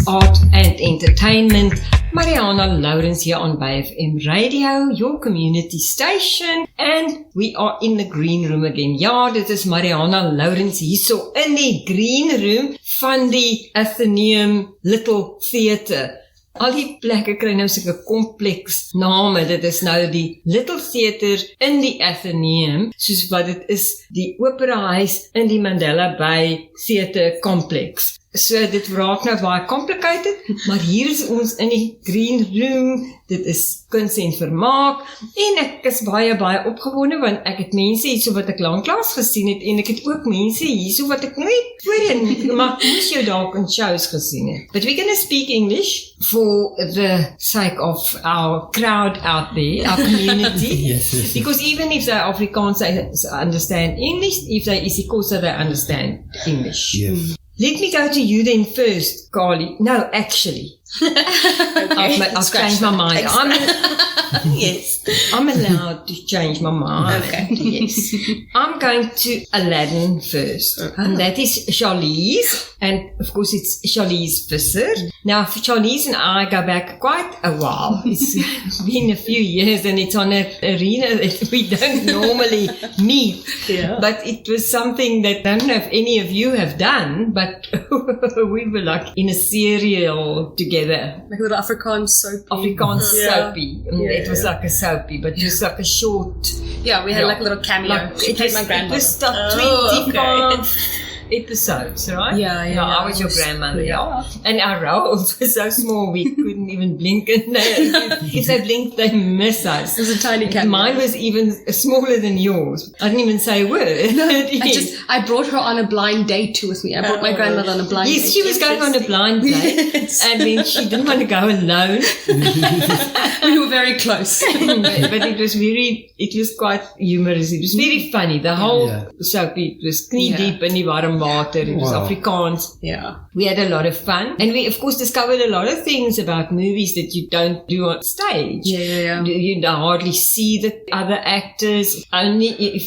art and entertainment. Marianah Lourens here on BFM Radio, your community station. And we are in the green room again. Ja, dit is Marianah Lourens hierso in die green room van die Athenaeum Little Theatre. Al die plekke kry nou soke kompleks name. Dit is nou die Little Theatre in die Athenaeum, soos wat dit is die Opera Huis in die Mandela Bay Theatre Complex. So dit raak nou baie complicated, maar hier is ons in die green room. Dit is Kuns en Vermaak en ek is baie opgewonde want ek het mense hierso wat ek lanklaas gesien het en ek het ook mense hierso wat ek nooit voorheen maar moes jou dalk in shows gesien het. But we're going to speak English for the sake of our crowd out there, our community. Yes. Because even if they're Afrikaans, they understand English. If they're isiXhosa, they understand English. Yes. Let me go to you then first, Carl-Lee. No, actually. Okay. I've changed my mind. Yes. I'm allowed to change my mind. Okay. Yes. I'm going to Aladdin first. And that is Charlize. And of course it's Charlize Visser. Now Charlize and I go back quite a while. It's been a few years and it's on an arena that we don't normally meet. Yeah. But it was something that I don't know if any of you have done, but we were like in a serial together. Like a little Afrikaans soapy. Afrikaans soapy. Yeah, It was like a soapy, but just like a short. Yeah, we had like a little cameo. Like, She played my grandmother. It was stuff 25 episodes, right? Yeah. I was your grandmother, yeah. And our roles were so small we couldn't even blink. And if they blinked, they miss us. It was a tiny cameo. Mine was even smaller than yours. I didn't even say a word. No, I brought her on a blind date too with me. I brought my grandmother on a blind date. Yes, she was going on a blind date. Yes. And then she didn't want to go alone. We were very close. but it was quite humorous. It was very funny. The whole soapy, it was knee deep in the warm water. It was Afrikaans. Yeah. We had a lot of fun. And we, of course, discovered a lot of things about movies that you don't do on stage. Yeah. You hardly see the other actors. Only if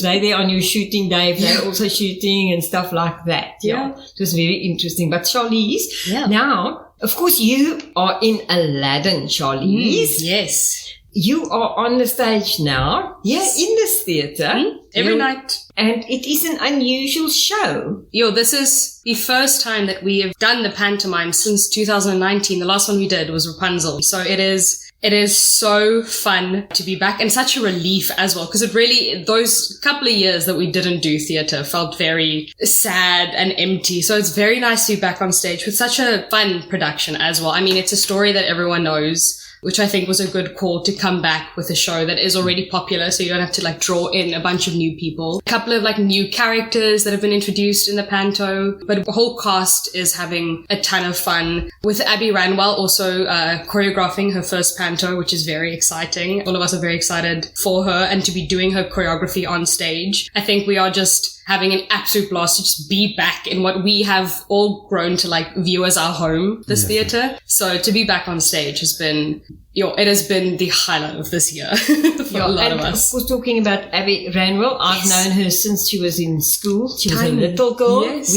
they're there on your shooting day, if they're also shooting and stuff like that. Yeah. It was very interesting. But Charlize, now, of course, you are in Aladdin, Charlize. Yes. You are on the stage now, in this theatre. Every night. And it is an unusual show. This is the first time that we have done the pantomime since 2019. The last one we did was Rapunzel. So it is so fun to be back and such a relief as well, because it really, those couple of years that we didn't do theatre felt very sad and empty. So it's very nice to be back on stage with such a fun production as well. I mean, it's a story that everyone knows, which I think was a good call to come back with a show that is already popular, so you don't have to draw in a bunch of new people. A couple of new characters that have been introduced in the panto, but the whole cast is having a ton of fun, with Abby Ranwell also choreographing her first panto, which is very exciting. All of us are very excited for her and to be doing her choreography on stage. I think we are just having an absolute blast to just be back in what we have all grown to view as our home, this theatre. So to be back on stage has been, it has been the highlight of this year for a lot of us. Of course, talking about Abby Ranwell, I've known her since she was in school. She was a little girl. Yes.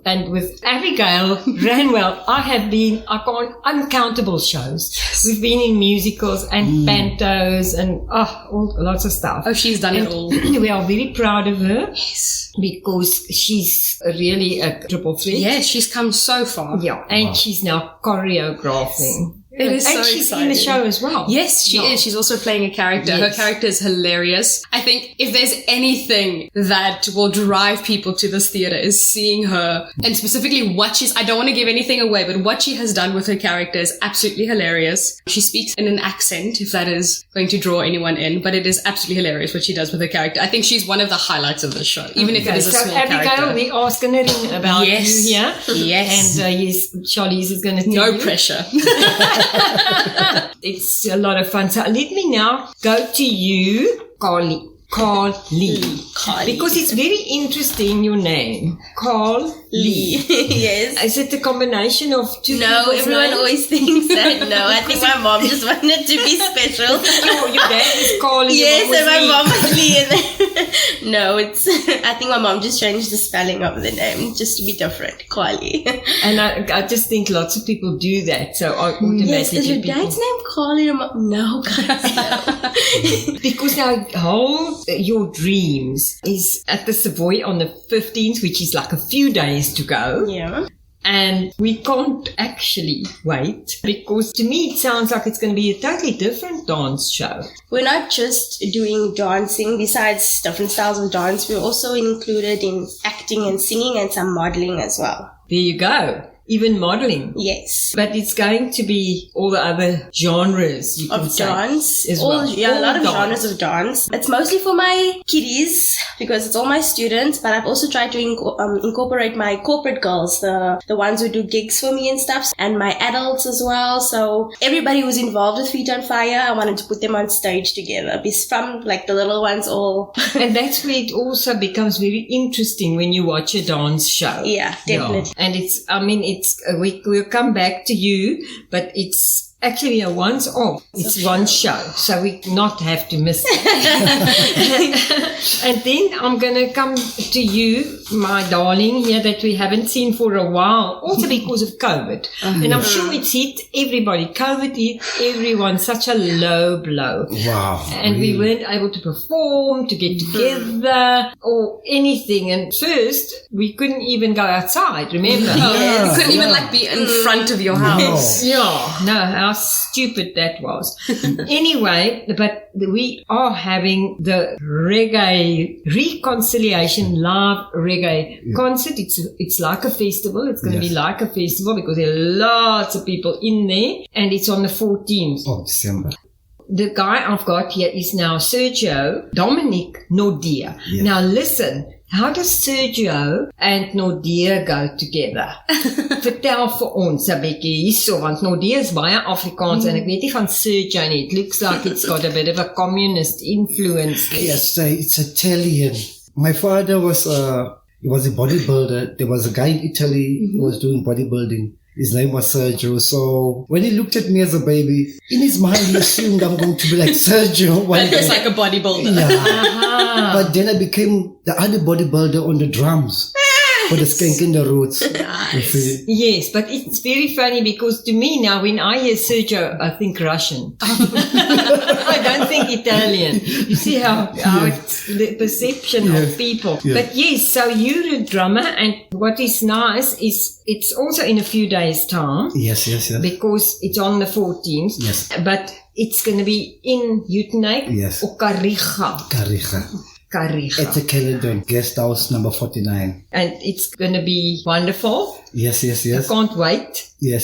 And with Abigail Ranwell, I have been on uncountable shows. Yes. We've been in musicals and pantos and lots of stuff. Oh, she's done it all. We are very proud of her. Yes. Because she's really a triple threat. Yes, she's come so far. Yeah, and she's now choreographing. It is and so she's exciting. in the show as well. Yes, she is. She's also playing a character. Yes. Her character is hilarious. I think if there's anything that will drive people to this theatre is seeing her, and specifically what I don't want to give anything away, but what she has done with her character is absolutely hilarious. She speaks in an accent, if that is going to draw anyone in, but it is absolutely hilarious what she does with her character. I think she's one of the highlights of the show, even if it is a small Abigail, character. we are going to ring about you here. Yes. And Charlize is going to tell No you. pressure. It's a lot of fun. So let me now go to you, Carl-Lee. Carl-Lee. Because it's very interesting, your name. Carl-Lee. Yes. Is it a combination of two No, people's everyone names? always thinks that. No, I think my mom just wanted to be special. Your dad is Carl-Lee. Yes, your and my Lee. mom was Lee. And then, no, it's. I think my mom just changed the spelling of the name just to be different. Carl-Lee. And I just think lots of people do that. So I automatically Yes, is your people... dad's name Carl-Lee? No, guys, no. Because now your dreams is at the Savoy on the 15th, which is like a few days to go. Yeah. And we can't actually wait because to me it sounds like it's going to be a totally different dance show. We're not just doing dancing. Besides different styles of dance, we're also included in acting and singing and some modeling as well. There you go. Even modeling. Yes. But it's going to be all the other genres you can Of say dance. as well. Yeah, a lot of All genres of dance. It's mostly for my kiddies because it's all my students, but I've also tried to incorporate my corporate girls, the ones who do gigs for me and stuff, and my adults as well. So everybody who's involved with Feet on Fire, I wanted to put them on stage together. From like the little ones all. And that's where it also becomes very interesting when you watch a dance show. Yeah, definitely. And we'll come back to you, but it's actually a once-off. It's one show, so we not have to miss it. And then I'm going to come to you, my darling, here that we haven't seen for a while, also because of COVID. And I'm sure it's hit everybody. COVID hit everyone, such a low blow. Wow. And we weren't able to perform, to get together, or anything. And first, we couldn't even go outside, remember? You couldn't even like be in front of your house. Yeah, no, how stupid that was. Anyway, but we are having the Reconciliation Live Reggae Concert. It's like a festival. It's going to be like a festival because there are lots of people in there, and it's on the 14th of December. The guy I've got here is now Sergio Domonic Naude. Yes. Now listen, how does Sergio and Naude go together? Vertel vir ons 'n bietjie hierso, want Naude is baie Afrikaans en ek weet nie van Sergio nie. It looks like it's got a bit of a communist influence. Yes, it's Italian. My father was a bodybuilder. There was a guy in Italy who was doing bodybuilding. His name was Sergio. So when he looked at me as a baby, in his mind he assumed I'm going to be like Sergio. It's like a bodybuilder. Yeah. But then I became the other bodybuilder on the drums for the Skank in the Roots. Nice. Yes, but it's very funny because to me now when I hear Sergio, I think Russian. I don't think Italian. You see how it's the perception of people. Yeah. But yes, so you're a drummer, and what is nice is it's also in a few days' time. Yes. Because it's on the 14th. Yes. But it's going to be in Uitenhage or Kariga. It's a Caledon guest house number 49. And it's going to be wonderful. Yes. I can't wait to be there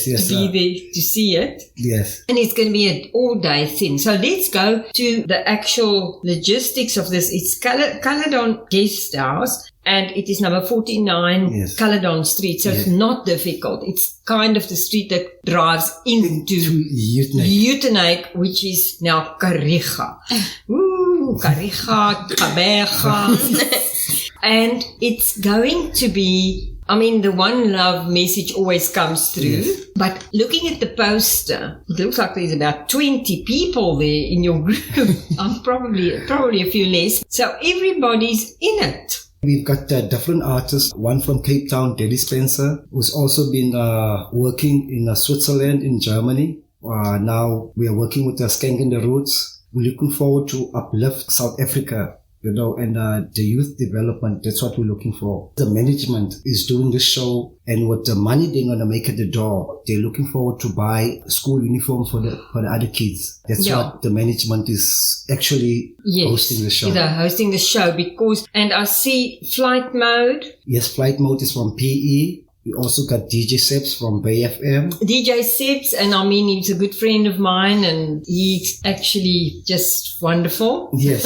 to see it. Yes. And it's going to be an all-day thing. So let's go to the actual logistics of this. It's Caledon Guest House, and it is number 49 Caledon Street. So it's not difficult. It's kind of the street that drives into Uitenhage, which is now Kariga. Kariga, Kabega. And it's going to be, the one love message always comes through. Yes. But looking at the poster, it looks like there's about 20 people there in your group. Probably a few less. So everybody's in it. We've got different artists. One from Cape Town, Daddy Spencer, who's also been working in Switzerland, in Germany. Now we are working with the Skank in the Roots. We're looking forward to uplift South Africa, and the youth development. That's what we're looking for. The management is doing this show, and with the money they're going to make at the door, they're looking forward to buy school uniforms for the other kids. That's what the management is actually hosting the show. They're hosting the show and I see Flight Mode. Yes, Flight Mode is from PE. We also got DJ Seps from Bay FM. DJ Seps, and he's a good friend of mine, and he's actually just wonderful. Yes.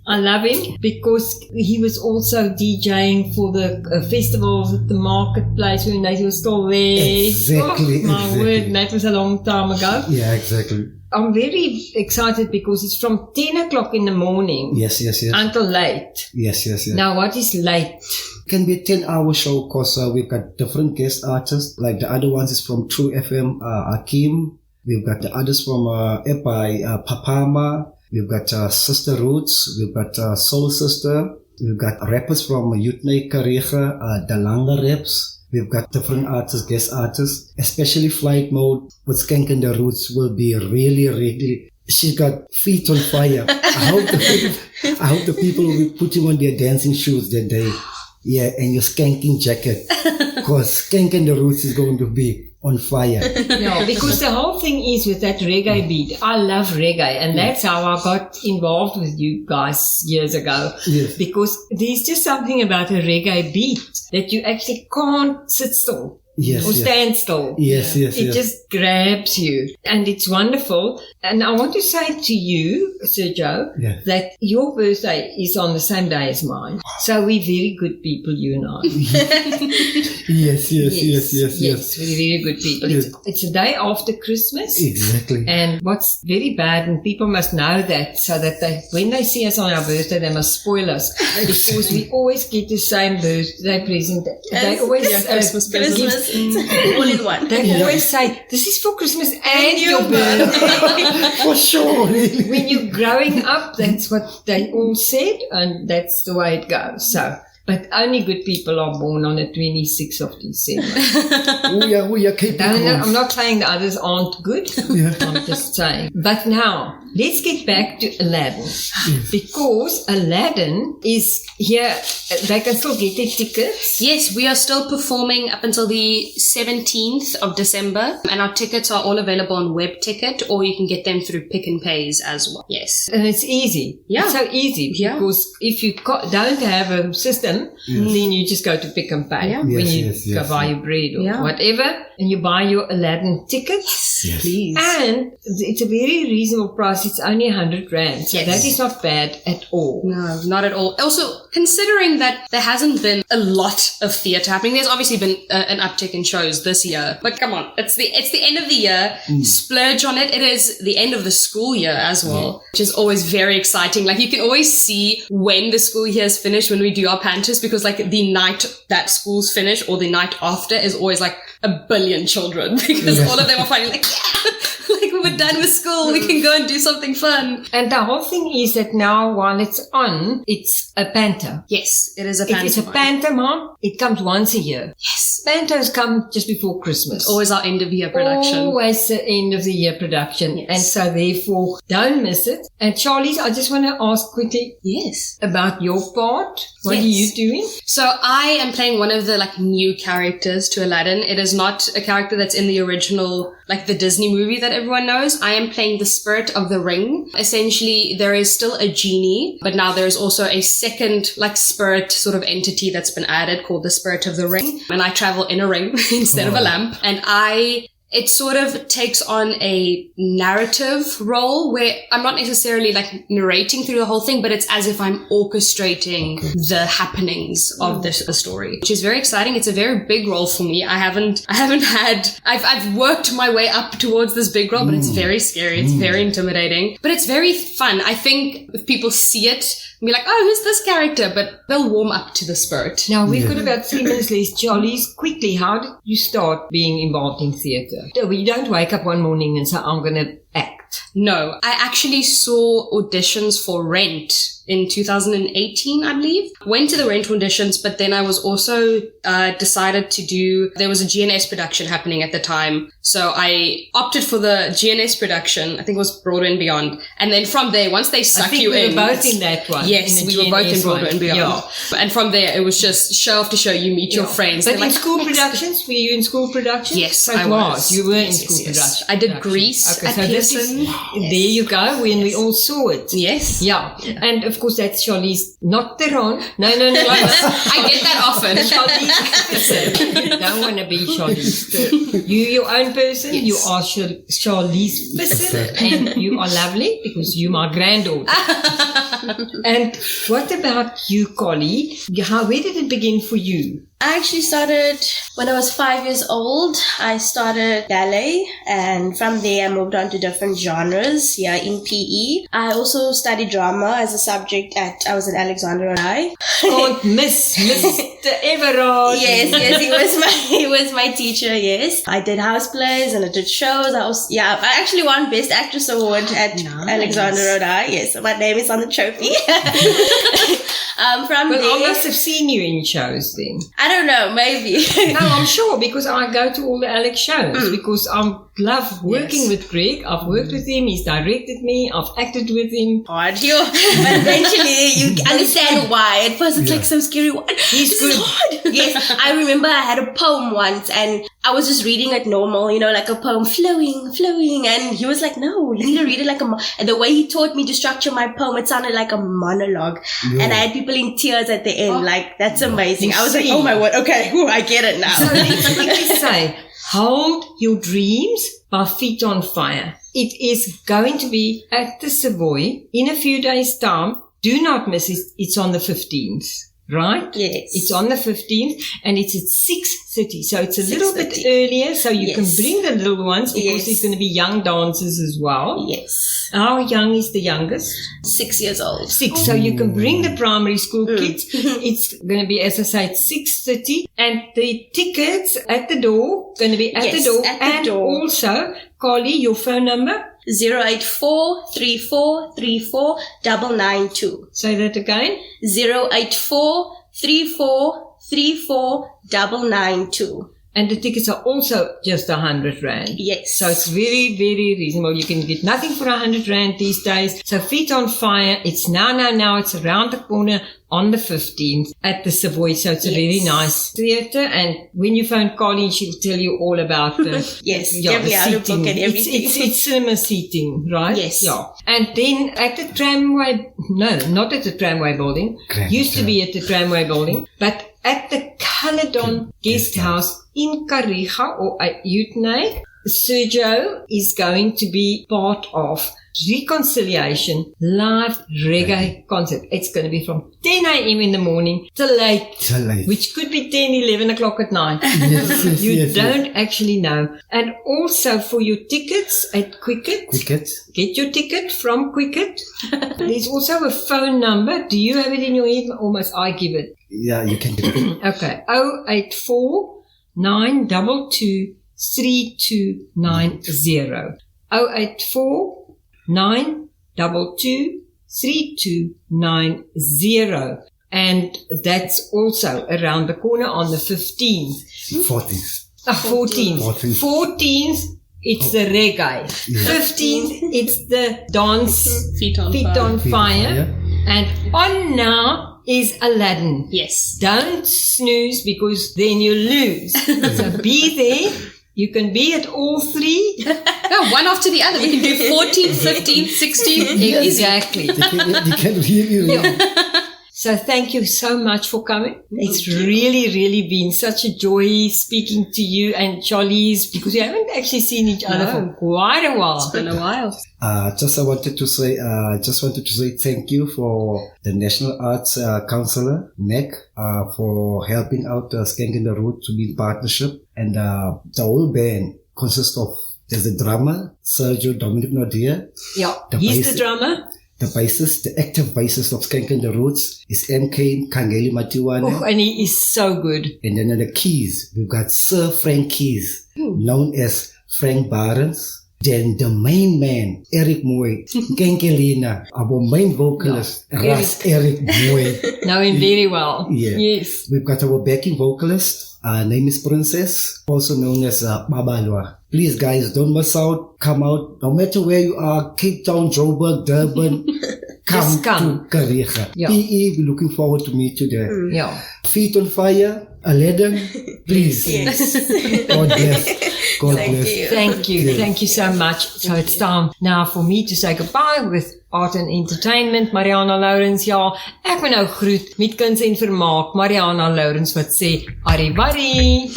I love him because he was also DJing for the festivals at the marketplace when they were still there. Exactly. Word, that was a long time ago. Yeah, exactly. I'm very excited because it's from 10 o'clock in the morning. Yes. Until late. Yes. Now, what is late? Can be a 10-hour show because we've got different guest artists. Like the other ones is from True FM, Akeem. We've got the others from Epai, Papama. We've got Sister Roots. We've got Soul Sister. We've got rappers from Yutney Karega, Dalanga Raps. We've got different artists, guest artists. Especially Flight Mode with Skank and the Roots will be really. She's got feet on fire. I hope the people will be putting on their dancing shoes that day. Yeah, and your skanking jacket. Because Skank and the Roots is going to be on fire. Yeah, because the whole thing is with that reggae beat. I love reggae, and that's how I got involved with you guys years ago. Yes. Because there's just something about a reggae beat that you actually can't sit still. Yes, or stand still. Yes. It just grabs you. And it's wonderful. And I want to say to you, Sergio, that your birthday is on the same day as mine. So we're very good people, you and I. Yes. Yes, we're very good people. Yes. It's a day after Christmas. Exactly. And what's very bad, and people must know that, so that when they see us on our birthday, they must spoil us. Because we always get the same birthday present. They always Christmas present. All in one. They always say, this is for Christmas and your birthday. For sure. Really. When you're growing up, that's what they all said, and that's the way it goes. So, but only good people are born on the 26th of December. we are capable. I'm not saying the others aren't good. I'm just saying. But now, let's get back to Aladdin. Because Aladdin is here. They can still get their tickets. Yes, we are still performing up until the 17th of December. And our tickets are all available on Web Ticket, or you can get them through Pick and Pays as well. Yes. And it's easy. Yeah. It's so easy. Because if you don't have a system, then you just go to Pick and Pay. Yeah. When you go buy your bread or whatever, and you buy your Aladdin tickets. Yes. Please. And it's a very reasonable price. It's only 100 rand. So that is not bad at all. No, not at all. Also, considering that there hasn't been a lot of theatre happening, there's obviously been an uptick in shows this year. But come on, it's the end of the year. Splurge on it. It is the end of the school year as well, which is always very exciting. Like, you can always see when the school year is finished when we do our Pantas, because like the night that school's finished or the night after is always like a billion children, because all of them are finally like, like, we're done with school, we can go and do something fun. And the whole thing is that now, while it's on, it's a panto. Yes, it is a pantomime. It's a pantomime. It comes once a year. Yes. Pantos come just before Christmas. Always our end of year production. Always the end of the year production. Yes. And so therefore, don't miss it. And Charlize, I just want to ask quickly about your part. What are you doing? So I am playing one of the like new characters to Aladdin. It is not a character that's in the original, like the Disney movie that everyone knows. I am playing the spirit of the ring. Essentially, there is still a genie, but now there's also a second like spirit sort of entity that's been added called the spirit of the ring. And I travel in a ring instead of a lamp. And it sort of takes on a narrative role where I'm not necessarily like narrating through the whole thing, but it's as if I'm orchestrating the happenings of the story, which is very exciting. It's a very big role for me. I've worked my way up towards this big role, but it's very scary. It's very intimidating, but it's very fun. I think if people see it, be like, oh, who's this character? But they'll warm up to the spirit. Now, we've got about 3 minutes left. Charlize, quickly, how did you start being involved in theatre? You don't wake up one morning and say, I'm going to act. No, I actually saw auditions for Rent in 2018, I believe. Went to the Rent auditions, but then I was also decided to do, there was a GNS production happening at the time. So I opted for the GNS production. I think it was Broadway and Beyond. And then from there, once they suck you in. We were both in that one. Yes, we were both in Broadway and Beyond. Yeah. And from there, it was just show after show, you meet your friends. But in school productions, were you in school productions? Yes, so I was. You were in school productions. I did Grease at Pearson. There you go, when we all saw it. Yes. Yeah. And of course, that's Charlize, not Theron. No. I get that often. Charlize. Don't want to be Charlize. You, your own person, you are Charlize Visser, and you are lovely because you're my granddaughter. And what about you, Carl-Lee? Where did it begin for you? I actually started when I was 5 years old. I started ballet, and from there I moved on to different genres in PE. I also studied drama as a subject I was at Alexander I. Can't miss Mr. Everard. Yes, he was my teacher, yes. I did house plays and I did shows. I actually won Best Actress Award at Alexander I. Yes, so my name is on the trophy. I must have seen you in shows then. I don't know, maybe. No, I'm sure, because I go to all the Alex shows, because I love working with Greg. I've worked with him, he's directed me, I've acted with him. But eventually you understand why. At first it's like so scary. He's good. Hard. Yes, I remember I had a poem once and I was just reading it normal, like a poem, flowing, and he was like, no, you need to read it like and the way he taught me to structure my poem, it sounded like a monologue. Yeah. And I had people in tears at the end, that's amazing. I was like, oh my word, okay, I get it now. So let's quickly say, hold your dreams by Feet on Fire. It is going to be at the Savoy in a few days' time. Do not miss it. It's on the 15th. Right? Yes. It's on the 15th and it's at 6:30. So it's a little bit earlier so you can bring the little ones because there's going to be young dancers as well. Yes. How young is the youngest? 6 years old. 6. So you can bring the primary school kids. It's going to be, as I say, at 6:30 and the tickets at the door, going to be at the door. And also, Carl-Lee, your phone number? 084-3434-992. Say that again. 084-3434-992. And the tickets are also just 100 Rand. Yes. So it's very, very reasonable. You can get nothing for 100 Rand these days. So Feet on Fire, it's now. It's around the corner on the 15th at the Savoy. So it's a very nice theatre. And when you phone Colleen, she'll tell you all about the definitely how to book and everything. It's cinema seating, right? Yes. Yeah. And then at the tramway, no, not at the tramway building. Used to be at the tramway building, but at the Caledon Guest House in Kariga or Athenaeum, Sergio is going to be part of Reconciliation Live Reggae Concert. It's going to be from 10 a.m. in the morning till late, which could be 10, 11 o'clock at night. You don't actually know. And also for your tickets at Quicket, get your ticket from Quicket. There's also a phone number. Do you have it in your head? Almost I give it. Yeah, you can do it. Okay. 084 922 3290. 084 922 3290. And that's also around the corner on the 15th. 14th, it's the reggae. 15th, it's the dance, Feet on Fire. And on now is Aladdin. Yes. Don't snooze because then you lose. So be there. You can be at all three. No, one after the other. We can do 14, 15, 16. Exactly. You can really. So thank you so much for coming. It's really been such a joy speaking to you and Charlize, because we haven't actually seen each other for quite a while. It's been a while. I just wanted to say thank you for the National Arts Councillor, NEC, for helping out Skanking the Root to be in partnership. And the whole band consists of, there's the drummer, Sergio Domonic Naude. Yeah, he's the drummer. The bassist, the active bassist of Skanking the Roots is MK Kangeli Matiwane. Oh, and he is so good. And then on the keys, we've got Sir Frank Keys, known as Frank Barnes. Then the main man, Eric Moy, Kenkelina, our main vocalist, Eric Moy. Know him very well. Yeah. Yes. We've got our backing vocalist. Her name is Princess, also known as Babalwa. Please, guys, don't miss out. Come out. No matter where you are, Cape Town, Joburg, Durban, come to Kariga. Yeah. PE, we're looking forward to meet you there. Yeah. Feet on Fire, Aladdin, please. Yes. God bless. God bless. Thank you. Thank you so much. So it's time now for me to say goodbye with Art and Entertainment. Marianah Lourens, ja. Ek wil nou groet met Kuns en Vermaak. Marianah Lourens wat sê, arrivederci.